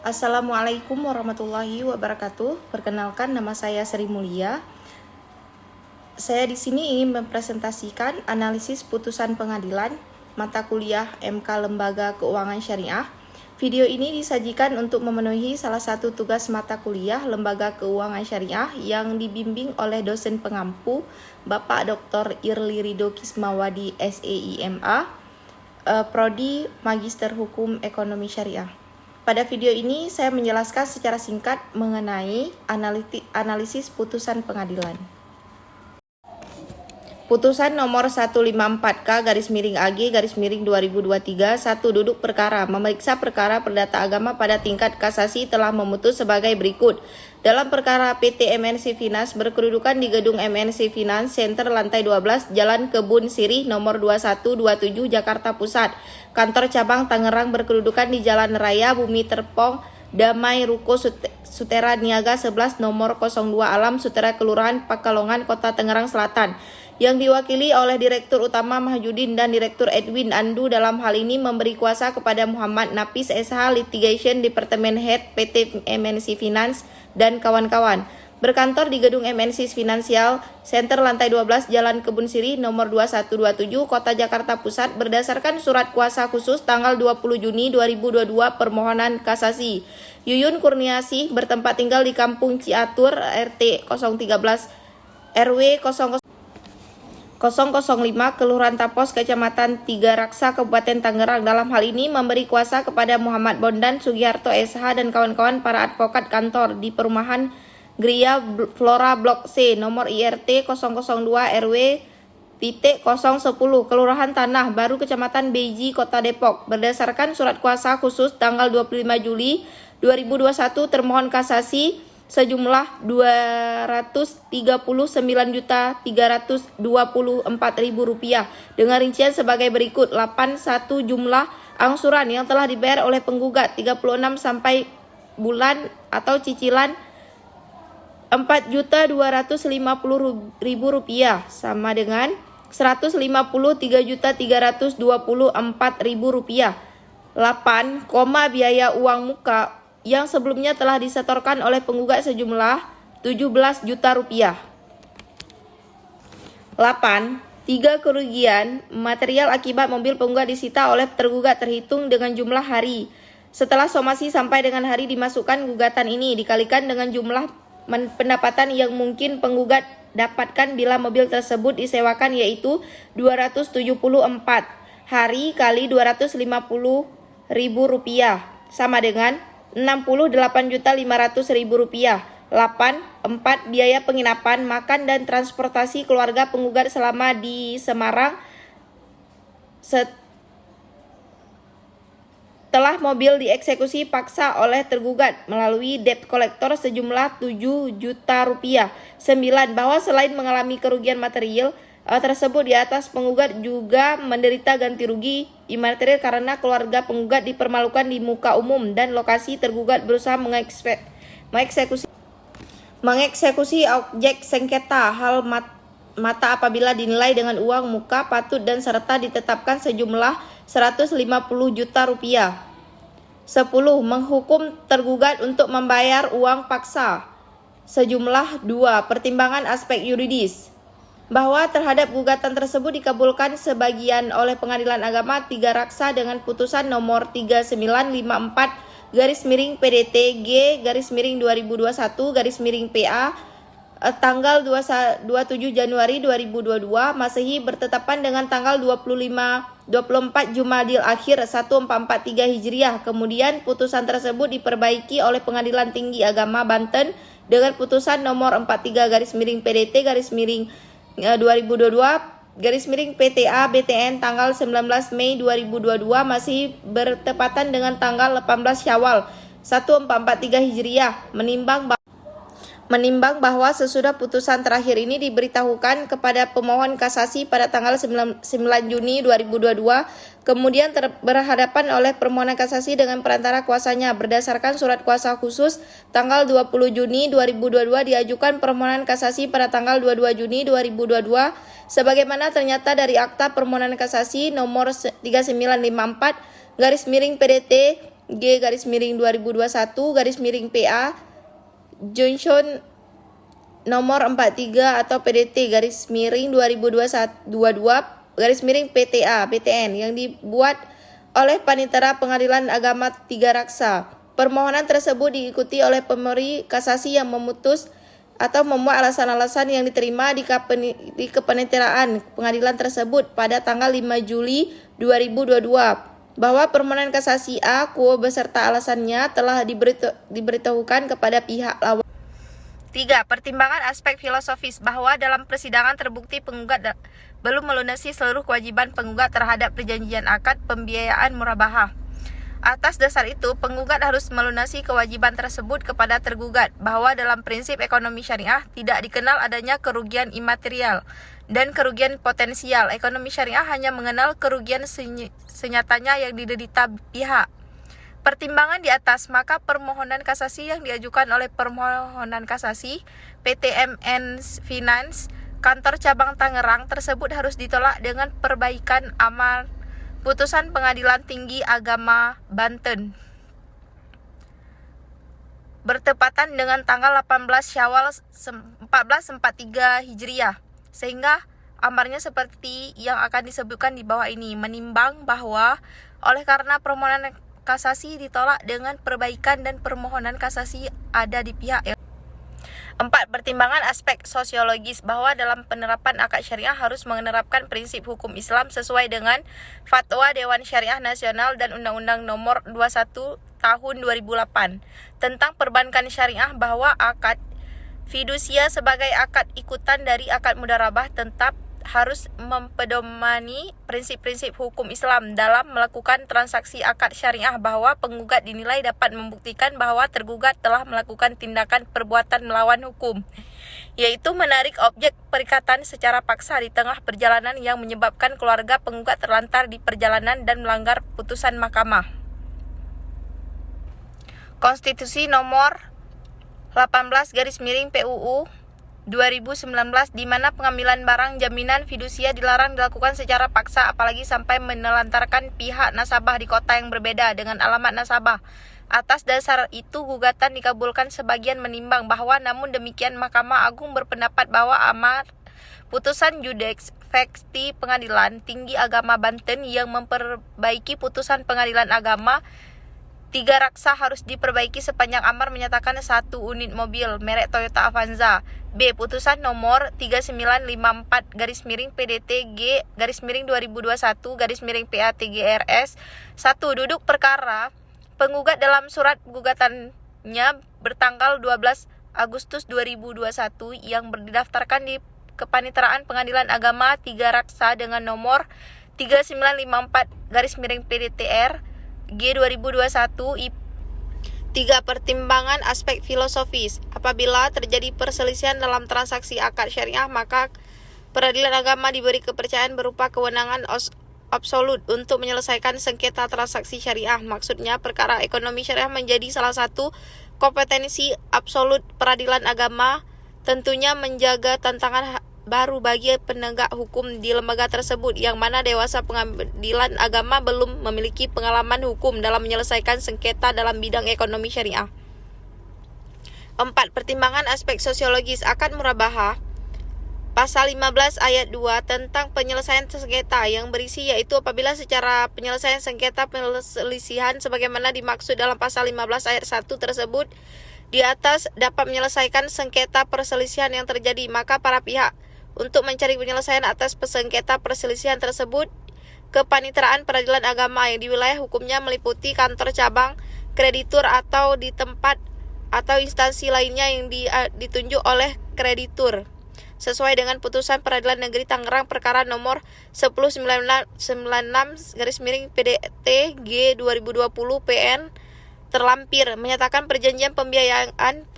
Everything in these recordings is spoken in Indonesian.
Assalamualaikum warahmatullahi wabarakatuh. Perkenalkan, nama saya Sri Mulia. Saya di sini ingin mempresentasikan analisis putusan pengadilan mata kuliah MK Lembaga Keuangan Syariah. Video ini disajikan untuk memenuhi salah satu tugas mata kuliah Lembaga Keuangan Syariah yang dibimbing oleh dosen pengampu Bapak Dr. Irli Ridho Kismawadi SEIMA, Prodi Magister Hukum Ekonomi Syariah. Pada video ini saya menjelaskan secara singkat mengenai analisis putusan pengadilan. Putusan nomor 154K/AG/2023 1 duduk perkara memeriksa perkara perdata agama pada tingkat kasasi telah memutus sebagai berikut. Dalam perkara PT MNC Finance berkedudukan di gedung MNC Finance Center lantai 12 Jalan Kebun Sirih nomor 2127 Jakarta Pusat. Kantor cabang Tangerang berkedudukan di Jalan Raya Bumi Terpong Damai Ruko Sutera Niaga 11 nomor 02 Alam Sutera Kelurahan Pakalongan Kota Tangerang Selatan, yang diwakili oleh Direktur Utama Mahjudin dan Direktur Edwin Andu. Dalam hal ini memberi kuasa kepada Muhammad Nafis SH Litigation Department Head PT MNC Finance dan kawan-kawan berkantor di gedung MNC Financial Center lantai 12 Jalan Kebun Sirih nomor 2127 Kota Jakarta Pusat berdasarkan surat kuasa khusus tanggal 20 Juni 2022 permohonan kasasi. Yuyun Kurniasih bertempat tinggal di Kampung Ciatur RT 013 RW 005 Kelurahan Tapos Kecamatan Tiga Raksa Kabupaten Tangerang. Dalam hal ini memberi kuasa kepada Muhammad Bondan Sugiharto SH dan kawan-kawan para advokat kantor di perumahan Gria Flora Blok C nomor IRT 002 RW.010 Kelurahan Tanah Baru Kecamatan Beji Kota Depok. Berdasarkan surat kuasa khusus tanggal 25 Juli 2021 termohon kasasi sejumlah Rp239.324.000 dengan rincian sebagai berikut. 81 jumlah angsuran yang telah dibayar oleh penggugat 36 sampai bulan atau cicilan Rp4.250.000 sama dengan Rp153.324.000. 8, biaya uang muka yang sebelumnya telah disetorkan oleh penggugat sejumlah Rp17 juta. 8. 3 kerugian material akibat mobil penggugat disita oleh tergugat terhitung dengan jumlah hari setelah somasi sampai dengan hari dimasukkan gugatan ini dikalikan dengan jumlah pendapatan yang mungkin penggugat dapatkan bila mobil tersebut disewakan, yaitu 274 hari kali Rp250.000 sama dengan Rp68.500.000. 8. Biaya penginapan, makan dan transportasi keluarga penggugat selama di Semarang setelah mobil dieksekusi paksa oleh tergugat melalui debt collector sejumlah Rp7 juta. 9. Bahwa selain mengalami kerugian material tersebut di atas, penggugat juga menderita ganti rugi imaterial karena keluarga penggugat dipermalukan di muka umum dan lokasi tergugat berusaha mengeksekusi objek sengketa hal mata apabila dinilai dengan uang muka patut dan serta ditetapkan sejumlah Rp150 juta. 10. Menghukum tergugat untuk membayar uang paksa sejumlah 2. Pertimbangan aspek yuridis bahwa terhadap gugatan tersebut dikabulkan sebagian oleh Pengadilan Agama Tiga Raksa dengan putusan nomor 3954/PDT-G/2021/PA tanggal 27 Januari 2022 Masehi bertetapan dengan tanggal 24 Jumadil Akhir 1443 Hijriah. Kemudian putusan tersebut diperbaiki oleh Pengadilan Tinggi Agama Banten dengan putusan nomor 43/PDT-2022/PTA BTN tanggal 19 Mei 2022 masih bertepatan dengan tanggal 18 Syawal 1443 Hijriah. Menimbang bahwa sesudah putusan terakhir ini diberitahukan kepada pemohon kasasi pada tanggal 9 Juni 2022, kemudian berhadapan oleh permohonan kasasi dengan perantara kuasanya. Berdasarkan surat kuasa khusus tanggal 20 Juni 2022 diajukan permohonan kasasi pada tanggal 22 Juni 2022 sebagaimana ternyata dari akta permohonan kasasi nomor 3954/PDT G/2021/PA Johnson nomor 43 atau PDT/2022/PTA PTN yang dibuat oleh Panitera Pengadilan Agama Tiga Raksa. Permohonan tersebut diikuti oleh pemberi kasasi yang memutus atau memuat alasan-alasan yang diterima di kepaniteraan pengadilan tersebut pada tanggal 5 Juli 2022 bahwa permohonan kasasi A, quo beserta alasannya telah diberitahukan kepada pihak lawan. 3. Pertimbangan aspek filosofis bahwa dalam persidangan terbukti penggugat belum melunasi seluruh kewajiban penggugat terhadap perjanjian akad pembiayaan murabahah. Atas dasar itu, penggugat harus melunasi kewajiban tersebut kepada tergugat bahwa dalam prinsip ekonomi syariah tidak dikenal adanya kerugian imaterial dan kerugian potensial. Ekonomi syariah hanya mengenal kerugian senyatanya yang diderita pihak. Pertimbangan di atas, maka permohonan kasasi yang diajukan oleh permohonan kasasi PTMN Finance Kantor Cabang Tangerang tersebut harus ditolak dengan perbaikan amar putusan Pengadilan Tinggi Agama Banten bertepatan dengan tanggal 18 Syawal 1443 Hijriah, sehingga amarnya seperti yang akan disebutkan di bawah ini. Menimbang bahwa oleh karena permohonan kasasi ditolak dengan perbaikan dan permohonan kasasi ada di pihak yang 4. Pertimbangan aspek sosiologis bahwa dalam penerapan akad syariah harus menerapkan prinsip hukum Islam sesuai dengan Fatwa Dewan Syariah Nasional dan Undang-Undang Nomor 21 Tahun 2008 tentang perbankan syariah bahwa akad fidusia sebagai akad ikutan dari akad mudharabah tetap harus mempedomani prinsip-prinsip hukum Islam dalam melakukan transaksi akad syariah bahwa penggugat dinilai dapat membuktikan bahwa tergugat telah melakukan tindakan perbuatan melawan hukum, yaitu menarik objek perikatan secara paksa di tengah perjalanan yang menyebabkan keluarga penggugat terlantar di perjalanan dan melanggar putusan mahkamah. Konstitusi nomor 18/PUU 2019 di mana pengambilan barang jaminan fidusia dilarang dilakukan secara paksa apalagi sampai menelantarkan pihak nasabah di kota yang berbeda dengan alamat nasabah. Atas dasar itu gugatan dikabulkan sebagian menimbang bahwa namun demikian Mahkamah Agung berpendapat bahwa amar putusan Judex Fekti Pengadilan Tinggi Agama Banten yang memperbaiki putusan Pengadilan Agama Tiga Raksa harus diperbaiki sepanjang amar menyatakan 1 unit mobil merek Toyota Avanza. B. Putusan nomor 3954-G/2021-PATGRS 1. Duduk perkara penggugat dalam surat gugatannya bertanggal 12 Agustus 2021 yang berdaftarkan di Kepaniteraan Pengadilan Agama Tiga Raksa dengan nomor 3954-PDTR G/2021 3. Pertimbangan aspek filosofis. Apabila terjadi perselisihan dalam transaksi akad syariah, maka peradilan agama diberi kepercayaan berupa kewenangan absolut untuk menyelesaikan sengketa transaksi syariah. Maksudnya, perkara ekonomi syariah menjadi salah satu kompetensi absolut peradilan agama, tentunya menjaga tantangan baru bagi penegak hukum di lembaga tersebut yang mana dewasa pengadilan agama belum memiliki pengalaman hukum dalam menyelesaikan sengketa dalam bidang ekonomi syariah. 4. Pertimbangan aspek sosiologis akad murabahah Pasal 15 ayat 2 tentang penyelesaian sengketa yang berisi yaitu apabila secara penyelesaian sengketa perselisihan sebagaimana dimaksud dalam pasal 15 ayat 1 tersebut di atas dapat menyelesaikan sengketa perselisihan yang terjadi, maka para pihak untuk mencari penyelesaian atas sengketa perselisihan tersebut kepaniteraan peradilan agama yang di wilayah hukumnya meliputi kantor cabang, kreditur atau di tempat atau instansi lainnya yang ditunjuk oleh kreditur sesuai dengan putusan Peradilan Negeri Tangerang perkara nomor 1096/PDT G/2020 terlampir menyatakan perjanjian pembiayaan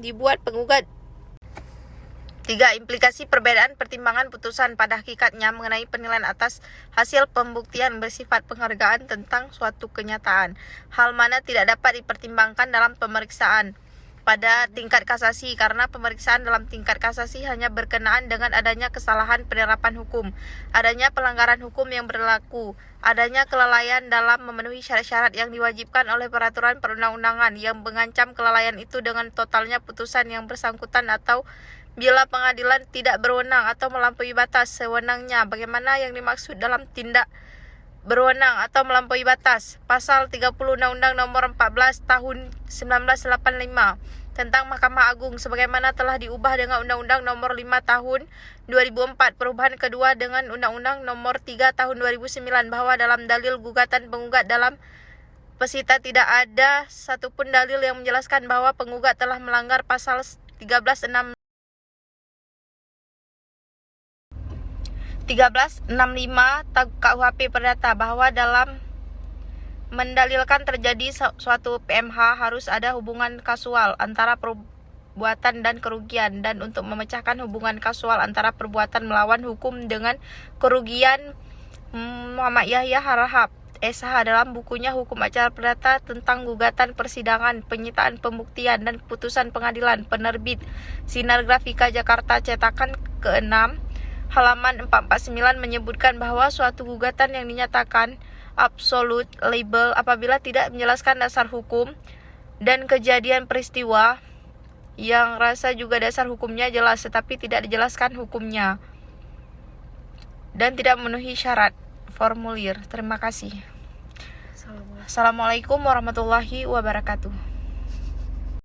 dibuat penggugat. 3. Implikasi perbedaan pertimbangan putusan pada hakikatnya mengenai penilaian atas hasil pembuktian bersifat penghargaan tentang suatu kenyataan, hal mana tidak dapat dipertimbangkan dalam pemeriksaan. pada tingkat kasasi, karena pemeriksaan dalam tingkat kasasi hanya berkenaan dengan adanya kesalahan penerapan hukum, adanya pelanggaran hukum yang berlaku, adanya kelalaian dalam memenuhi syarat-syarat yang diwajibkan oleh peraturan perundang-undangan yang mengancam kelalaian itu dengan totalnya putusan yang bersangkutan, atau bila pengadilan tidak berwenang atau melampaui batas sewenangnya. Bagaimana yang dimaksud dalam tindak berwenang atau melampaui batas? Pasal 30 Undang-Undang Nomor 14 Tahun 1985 tentang Mahkamah Agung sebagaimana telah diubah dengan Undang-Undang Nomor 5 Tahun 2004 perubahan kedua dengan Undang-Undang Nomor 3 Tahun 2009, bahwa dalam dalil gugatan penggugat dalam pesita tidak ada satupun dalil yang menjelaskan bahwa penggugat telah melanggar pasal 1365 KUHP Perdata, bahwa dalam mendalilkan terjadi suatu PMH harus ada hubungan kasual antara perbuatan dan kerugian, dan untuk memecahkan hubungan kasual antara perbuatan melawan hukum dengan kerugian, Muhammad Yahya Harahap SH dalam bukunya Hukum Acara Perdata tentang Gugatan Persidangan, Penyitaan Pembuktian dan Putusan Pengadilan, penerbit Sinar Grafika Jakarta cetakan ke-6 halaman 449 menyebutkan bahwa suatu gugatan yang dinyatakan absolute label apabila tidak menjelaskan dasar hukum dan kejadian peristiwa yang rasa juga dasar hukumnya jelas tetapi tidak dijelaskan hukumnya dan tidak memenuhi syarat formulir. Terima kasih. Assalamualaikum warahmatullahi wabarakatuh.